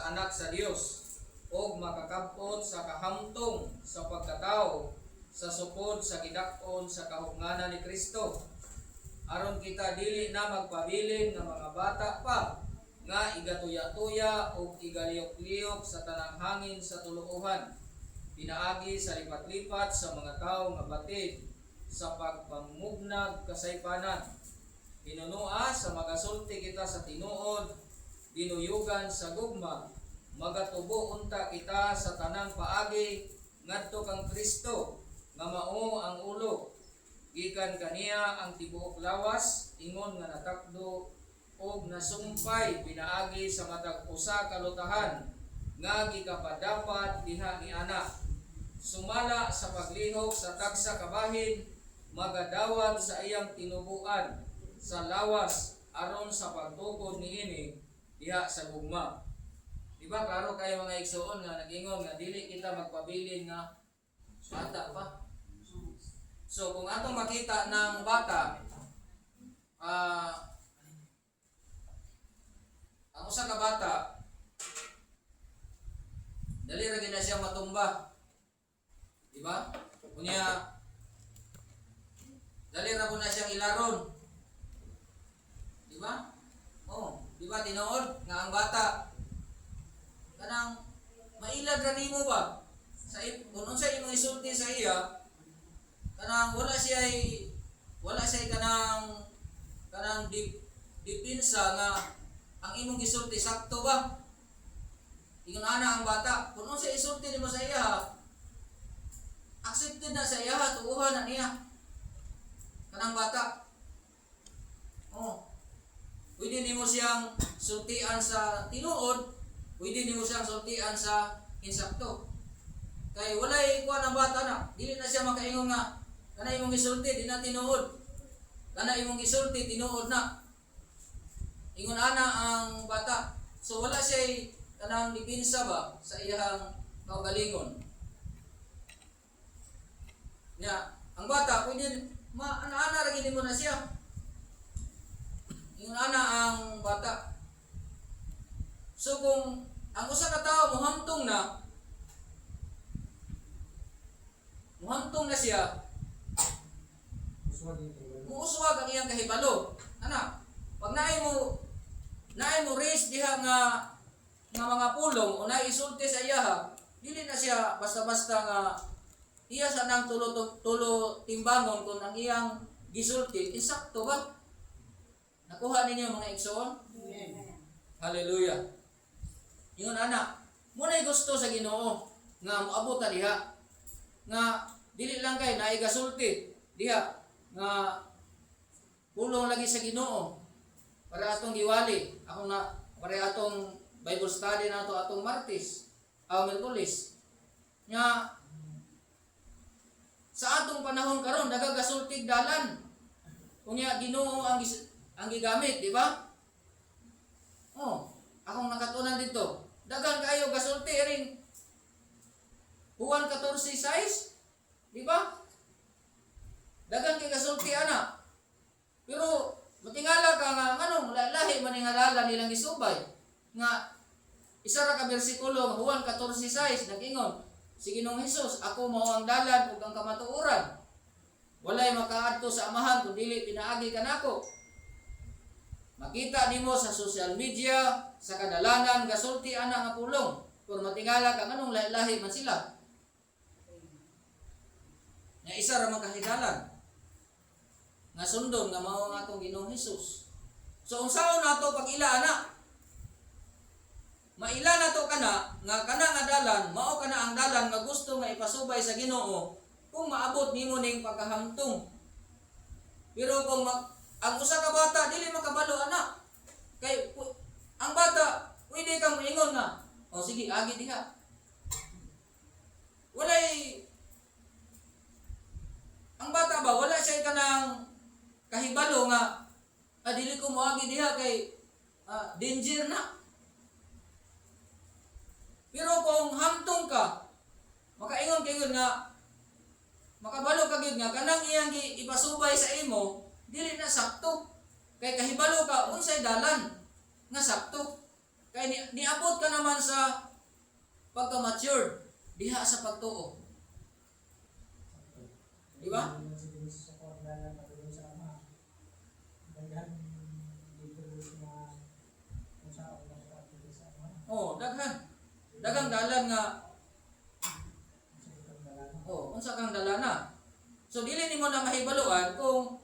sa anak sa Dios ug makakabot sa kahamtong sa pagkatao sa supod sa gidak-on sa kahugnanan ni Kristo. Aron kita dili na magpabilin nga mga bata pa nga igatuya-tuya o igaliyok-liyok sa tanang hangin sa tuluohan, pinaagi sa lipat-lipat sa mga tao nga batid sa pagpamugnag kasaypanan. Hinunua sa magasulti kita sa tinuod, dinuyugan sa gugma, magatubo unta kita sa tanang paagi ngadto kang Kristo nga mao ang ulo. Gikan kaniya ang tibuok lawas, ingon nga natakdo og nasumpay pinaagi sa matag usa ka lutahan nga gikapadapat diha ni ana. Sumala sa paglihok sa tagsa ka bahin, magadawat sa iyang tinubuan sa lawas aron sa pagtukod niini diha sa gugma. Diba klaro kayo mga igsoon nga nagingon nga dili kita magpabilin nga bata pa. So kung atong makita ng bata, ang usa ka bata, dali ra gid na siya matumba. Diba? Kunya dali ra po na siyang ilaron. Diba? Oh, diba tinuod nga ang bata kanang mailad ra nimo ba? Sa kung unsa imong isulti sa iya, kanang wala siya kanang dipinsa nga ang imong gisulti sakto ba? Ingon ana ang bata, kung unsa isulti nimo sa iya, accepted na sa iya, tuuhan na niya. Kanang bata. Oh. Pwede nimo siyang sultian sa tinuod, pwede nimo siyang sultian sa insakto. Kay walay kuan ang bata na, dili na siya makaingon nga kana imong gisulti di na tinuod. Kana imong gisulti tinuod na. Ingon ana ang bata. So wala siya kanang dipinsa ba sa iyang kaugalingon. Nya, ang bata pwede ana-ana ra gid mo na siya. Ingon ana ang bata. So kung ang usa ka tawo muhamtong na siya, muuswag ang iyang kahibalo. Ana, pag naay mo raise diha nga mga pulong o naay isulti sa iya, dili na siya basta-basta nga iya sa nang tulo timbangon kung ang iyang gisulti insakto ba? Nakuha ninyo mga igsoon? Hallelujah. Ingon ana, munay gusto sa Ginoo nga moabot ta diha nga dili lang kay naay gasulti diha nga pulong lagi sa Ginoo para atong giwali akong na para atong Bible study nato atong Martes Miyerkules nya sa atong panahon karon nagagasultig dalan unya Ginoo ang gigamit, di ba? Oh, akong nakatunan dito. Dagan kayo gasulti ring Juan 14:6, di ba? Dagan kay gasulti ana. Pero matingala ka nga nganong lahi maningalala nilang gisubay nga isa ra ka bersikulo Juan 14:6 nag-ingon si Ginoong Hesus, ako mao ang dalan ug ang kamatuoran. Walay makaadto sa Amahan kun dili pinaagi kanako. Makita nimo sa social media, sa kadalanan gasulti ana nga pulong. Kung matingala ka nganong lahi man sila. Nga isa ra man kahigalan. Nga sundon nga mao ang atong Ginoong Hesus. So unsaon nato pag ila ana? Maila nato kana nga dalan mao kana ang dalan nga gusto nga ipasubay sa Ginoo kung maabot nimo ning pagkahamtong. Pero kung ang usa ka bata dili makabalo ana. Kay ang bata pwede kang moingon nga, o sige agi diha. Walay ang bata ba wala siya kanang kahibalo nga dili ko moagi diha kay danger na. Pero kung hamtong ka, makaingon kayo nga makabalo ka gyud nga kanang iyang ipasubay sa imo dili na sakto. Kay kahibalo ka unsay dalan nga sakto. Kaya niabot ka naman sa pagka-mature diha sa pagtuo. Di ba? Oh, daghan. Dagang dalan nga. Oh, unsa kang dalana? So dili nimo na mahibaluan kung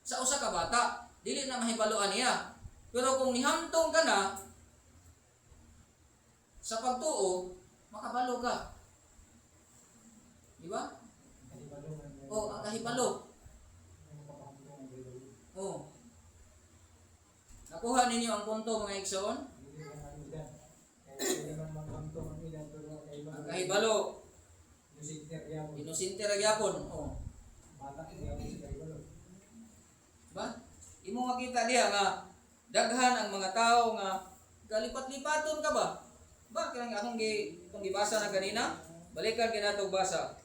sa usa ka bata, dili na mahibaluan niya. Pero kung nihamtong ka na sa pagtuo, makabalo ka. Di ba? Oh, ang kahibalo. Oh. Nakuha ninyo ang punto mga igsoon? Ang kahibalo. Inusinter gyapon. Oh. Ba? Imo makita diha nga daghan ang mga tao nga galipat-lipaton ka ba? Ba kaya akong gibasa na kanina? Balikan kinatong basa.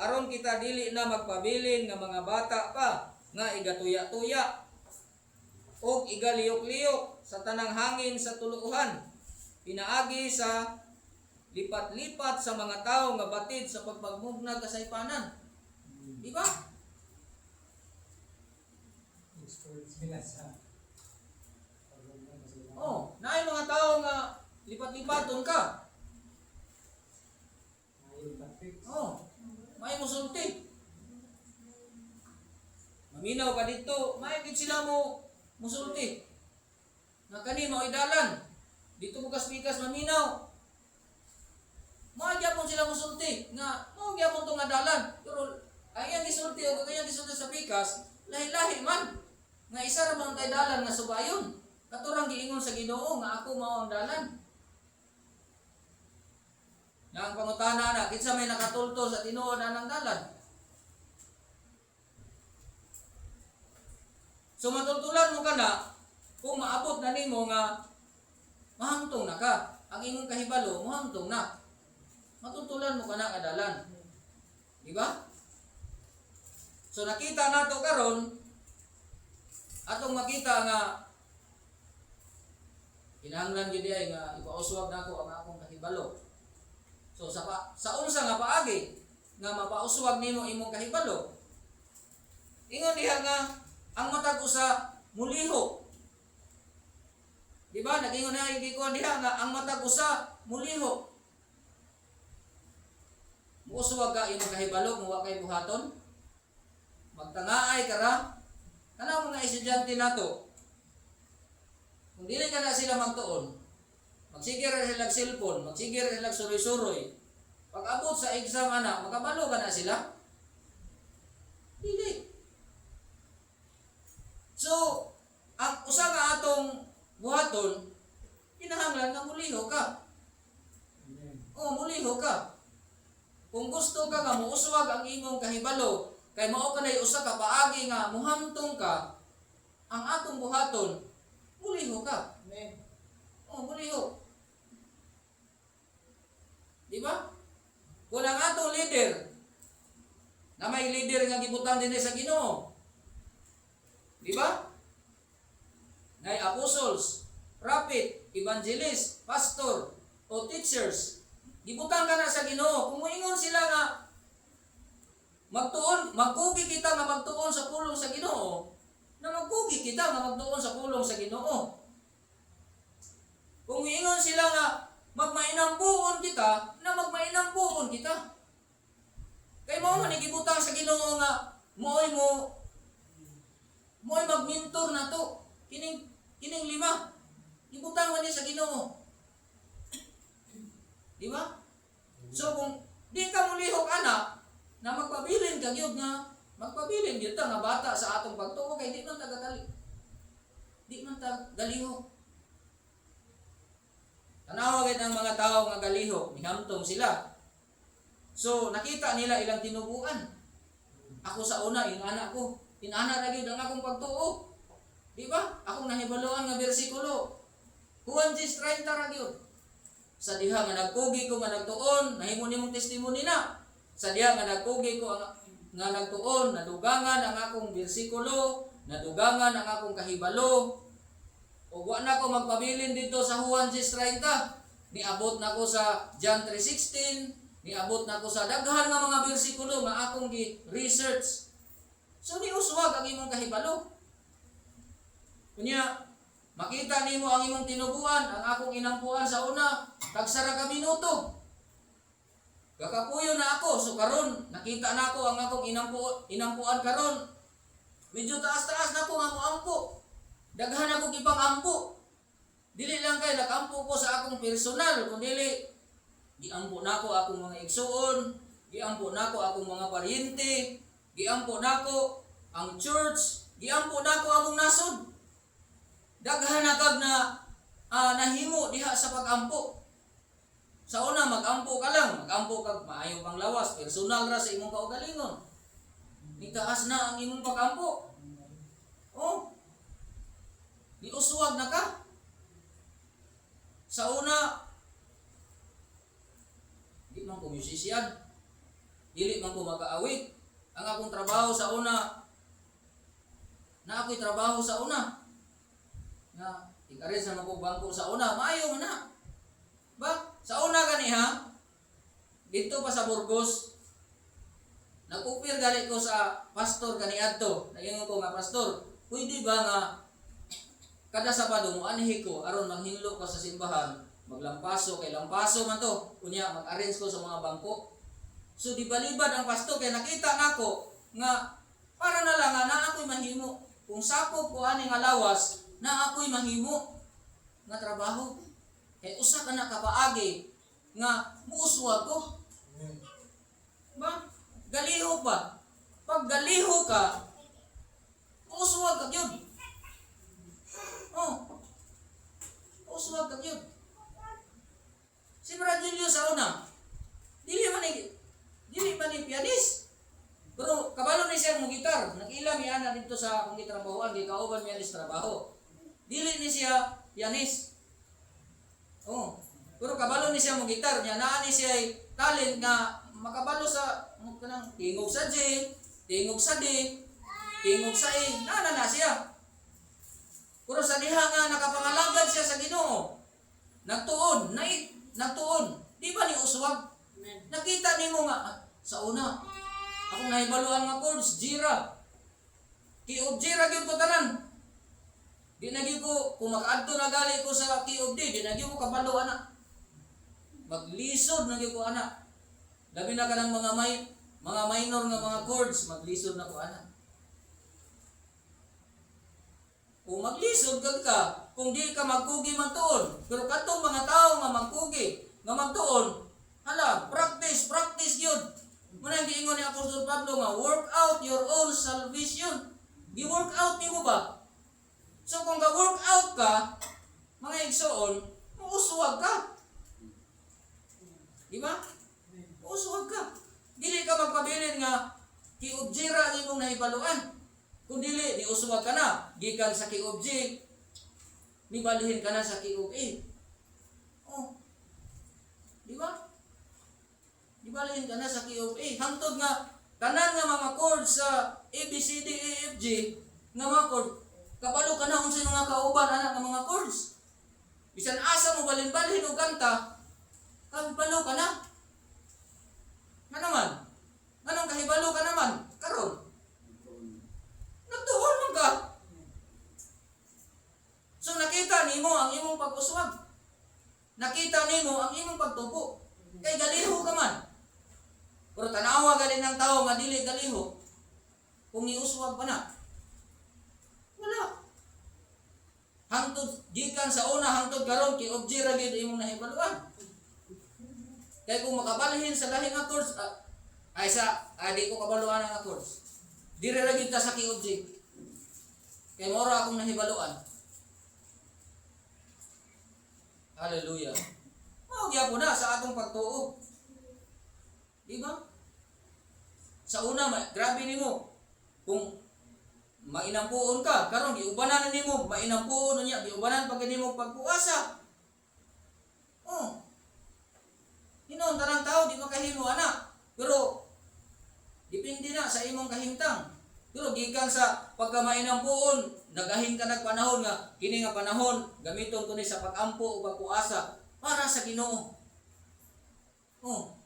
Aron kita dili na magpabilin nga mga bata pa nga igatuya-tuya o igaliyok-liyok sa tanang hangin sa tuluuhan, pinaagi sa lipat-lipat sa mga tao nga batid sa pagpagmugnag kasaypanan. Di ba? Oh, naay mga tao nga lipat-lipaton ka. Oh, may musulti. Maminaw ka dito, may gid sila mo musulti. Nga kani mao idalan. Dito bukas pikas maminaw. Mao gyapon sila musulti nga mao gyapon tong adalan. Pero ayan gisulti o kaya gisulti sa pikas, lahi-lahi man. Nga isa ra man kay dalan nga subayon. Katurang giingon sa Ginoo nga ako mao ang dalan. Nga ang pangutana na kinsa may nakatulto sa tinuod anang dalan. So matultulan mo ka na kung maabot na nimo nga mahangtong na ka. Ang imong kahibalo mahangtong na. Matultulan mo ka na adalan. Di ba? So nakita nato karon atong makita nga kinahanglan gyud ay nga ipauswag nako ang akong kahibalo. So sa unsa nga paagi nga mapauswag nimo imong kahibalo. Ingon diha nga ang matag usa muliho. Di ba? Nagingon na gikuan diha nga ang matag usa muliho. Muuswag ka imong kahibalo kung wa kay buhaton. Magtangaay ka ra. Kanang mga estudyante nato. Kung dili ka na sila magtuon, magsigir na sila cellphone, magsigir na sila suroy-suroy. Pag abot sa exam anak, makabalo ka na sila? Dili. So, ang usa nga atong buhaton, kinahanglan nga muliho ka. O, muliho ka. Kung gusto ka nga muuswag ang imong kahibalo, kay mao kanay usa ka paagi nga muhamtong ka, ang atong buhaton, muliho ka. O, muliho. Di ba? Kung ang atong leader, na may leader nga gibutan din sa Ginoo, di ba? Nay apostles, prophet, evangelist, pastor, o teachers, gibutan ka na sa Ginoo. Kung moingon sila nga magtuon, magkugi kita nga magtuon sa pulong sa Ginoo, na magkugi kita nga magtuon sa pulong sa Ginoo. Kung moingon sila nga magmainambuon kita, na magmainambuon kita. Kay mo man gibutang sa Ginoo nga moy magmentor na to. Kining lima. Ibutang man ni sa Ginoo. Di ba? So kung di ka mulihok anak, na magpabilin ka gyud nga magpabilin gyud ta nga bata sa atong pagtuo kay di man ta gali. Di man ta galihok. Tanawa gid ang mga tao nga galihok, mihamtong sila. So nakita nila ilang tinubuan. Ako sa una, inana ko. Inana na gyud ang akong pagtuo. Di ba? Akong nahibaluan nga bersikulo. Juan 10:30 ra gyud. Sa diha nga nagkugi ko nga nagtuon, nahimo nimong testimony na. Sa diha nga nagkugi ko nga nagtuon, nadugangan ang akong bersikulo, nadugangan ang akong kahibalo. O wa na ko magpabilin dito sa Juan 6:30. Niabot na ko sa John 3:16, niabot na ko sa daghan nga mga bersikulo nga akong gi-research. So ni uswag ang imong kahibalo. Kunya makita nimo ang imong tinubuan, ang akong inampuan sa una, tagsara ka minuto. Kakapuyo na ako, so karon nakita na ako ang akong inampuan karon. Medyo taas-taas na ko nga moampo. Daghan ako gipang-ampo. Dili lang kay nakampo ko sa akong personal, kundi giampo na ko akong mga igsuon, giampo na ko akong mga paryente, giampo na ko ang church, giampo na ko among nasod. Daghan na kag na nahimo diha sa pag-ampo. Sa una mag-ampo ka lang, mag-ampo kag maayo pang lawas, personal ra sa imong kaugalingon. Nitaas na ang imong pag-ampo. Oh. Giuswag na ka. Sa una, di man ko musician, dili man ko mag-aawit. Ang akong trabaho sa una, na ako'y trabaho sa una. Na, ikarin sa mga bangko sa una, maayo man na. Ba? Sa una gani ha, dito pa sa Burgos, nag-upir gali ko sa pastor kaniadto. Naingon ko nga, pastor, pwede ba nga kada Sabado mo anhi ko aron manghinlo ko sa simbahan, maglampaso kay lampaso man to. Unya mag-arrange ko sa mga bangko. So di balibad ang pastor kay nakita nako nga para na lang na ako'y mahimo. Kung sakop ko ani nga lawas, na ako'y mahimo nga trabaho. Kay usa ka na kapaagi nga muuswag ko. Ba? Galiho pa. Pag galiho ka, muuswag ka yun. Oh. Uswag ka yun. Si Bradilio sa una, dili man ni pianis. Pero kabalo ni siya mong gitar. Nag-ila mi ana dito sa akong gitrabahoan, di kauban mi alis trabaho. Dili ni siya pianis. Oh. Pero kabalo ni siya mong gitar, nya naa ni siya talent nga makabalo sa kanang tingog sa J, tingog sa D, tingog sa E. Na siya. Pero sa diha nga nakapangalagad siya sa Ginoo. Nagtuon, nagtuon. Di ba ni uswag? Nakita nimo nga sa una. Akong nahibaluan nga chords, Jira. Key of Jira gyud ko tanan. Di na gyud ko kung makaadto na gali ko sa key of D, di na gyud ko kabalo ana. Maglisod na gyud ko ana. Labi na kanang mga minor nga mga chords, maglisod na ko ana. Kung maglisod ka, kung di ka magkugi man tuon. Pero katong mga tao nga magkugi, nga magtuon, hala, practice yun. Muna yung giingon ni Apostol Pablo nga, work out your own salvation. Gi-work out niyo ba? So kung ga-work out ka, mga igsoon, muuswag ka. Di ba? Muuswag ka. Dili ka magpabilin nga, kiobjira ni mong nahibaluan. Kung dili, ni uswag ka na, gikan sa kiob J, ni balihin ka na sa kiob A. Oh. Di ba? Di balihin ka na sa kiob A. Hangtod nga, tanan nga mga chords sa A, B, C, D, E, F, G, nga mga chord, kabalo ka na kung sino nga kauban anak ng mga chords. Bisan asa mo balin-balhin o kanta, kabalo ka na. Nga naman? Anong kahibalo ka naman? Karon. Nagtuon man ka. So nakita nimo ang imong pag-uswag. Nakita nimo ang imong pagtupo. Kay galiho ka man. Pero tanawa gali ng tao nga dili galiho. Kung niuswag pa na. Wala. Hangtod gikan sa una hangtod karon kay objira gid imong nahibaluan. Kay kung makabalhin sa lahi nga course di ko kabaluan nga course. Dire ra gid ta sa ki-object. Kay mora akong nahibaluan. Hallelujah. Mao gyapon na sa atong pagtuo. Di ba? Sa una, grabe nimo. Kung mainampuon ka, karon giubanan nimo, mainampuon niya, giubanan pag nimo pagpuasa. Oh. Hinon tanang tao di makahimo ana. Pero depende na sa imong kahimtang. Pero gikan sa pagkamainampuon, nagahin ka nagpanahon nga kini nga panahon gamiton ko ni sa pag-ampo ug pagpuasa para sa Ginoo. Oh.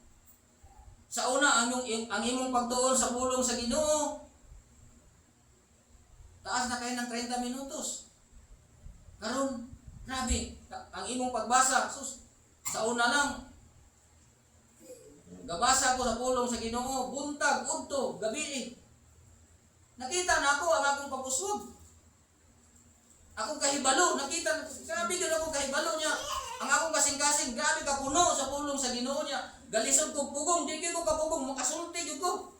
Sa una ang imong pagtuon sa pulong sa Ginoo taas na kayo ng 30 minutos. Karon, grabe, ang imong pagbasa, sus, sa una lang, gabasa ko sa pulong sa Ginoo, buntag, udto, gabi. Nakita na ako ang akong paguswag. Akong kahibalo, nakita, grabe yun akong kahibalo niya. Ang akong kasing-kasing, grabe kapuno sa pulong sa Ginoo niya. Galisod ko pugong, di ko kapugong, makasulti yun ko.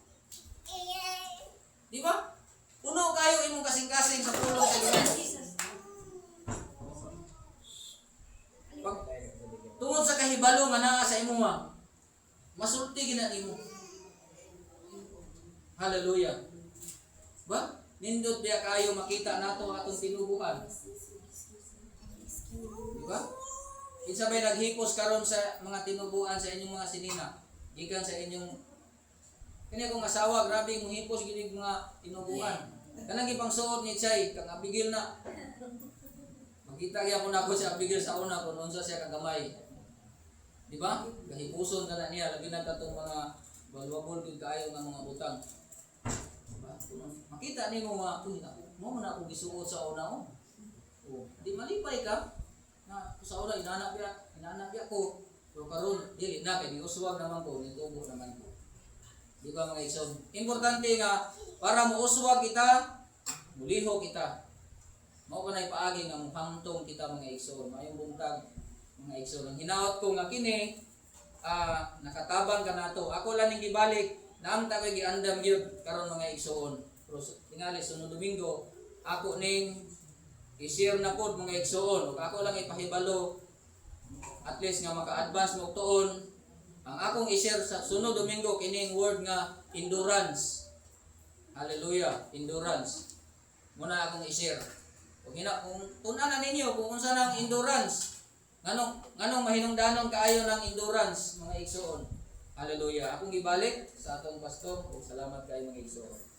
Di ba? Puno kayo imong kasing-kasing sa pulong sa Ginoo. Pag tungod sa kahibalo nga naa sa imo masulti gina nimo. Hallelujah. Ba? Nindot biya kayo makita nato atong tinubuan. Di ba? Kinsa bay naghipos karon sa mga tinubuan sa inyong mga sinina, gikan sa inyong kani akong asawa, grabe mo hipos gid mga tinubuan. Kanang ipang suot ni Chay kang Abigail na. Makita gyud ako nako si Abigail sa una kung unsa siya kagamay. Di ba? Gahipuson ka na niya labi na katong mga balwabol gid kaayo nga mga butang. Diba? Makita nimo nga mo na ako gisuot sa una oh. Oh, di malipay ka na sa una inanak biya ko. Pero karon dili na kay giuswag naman ko, nitubo naman ko. Di ba mga igsoon? Importante nga para muuswag kita, muliho kita. Mao pa nay paagi nga muhamtong kita mga igsoon. Mayong buntag mga igsoon. Ang hinaot ko nga kini nakatabang ka nato. Ako lang ning gibalik naamta ko giandam gyud karon mga igsoon. Pero tingali sunod Domingo ako ning i-share na pod mga igsoon. Ug ako lang ipahibalo at least nga maka-advance mo tuon. Ang akong i-share sa sunod Domingo kining word nga endurance. Hallelujah, endurance. Muna akong i-share. Kung tunan ninyo kung unsa nang endurance. Nganong mahinungdanon kaayo ng endurance mga igsoon. Hallelujah. Akong gibalik sa atong pastor. Salamat kay mga igsoon.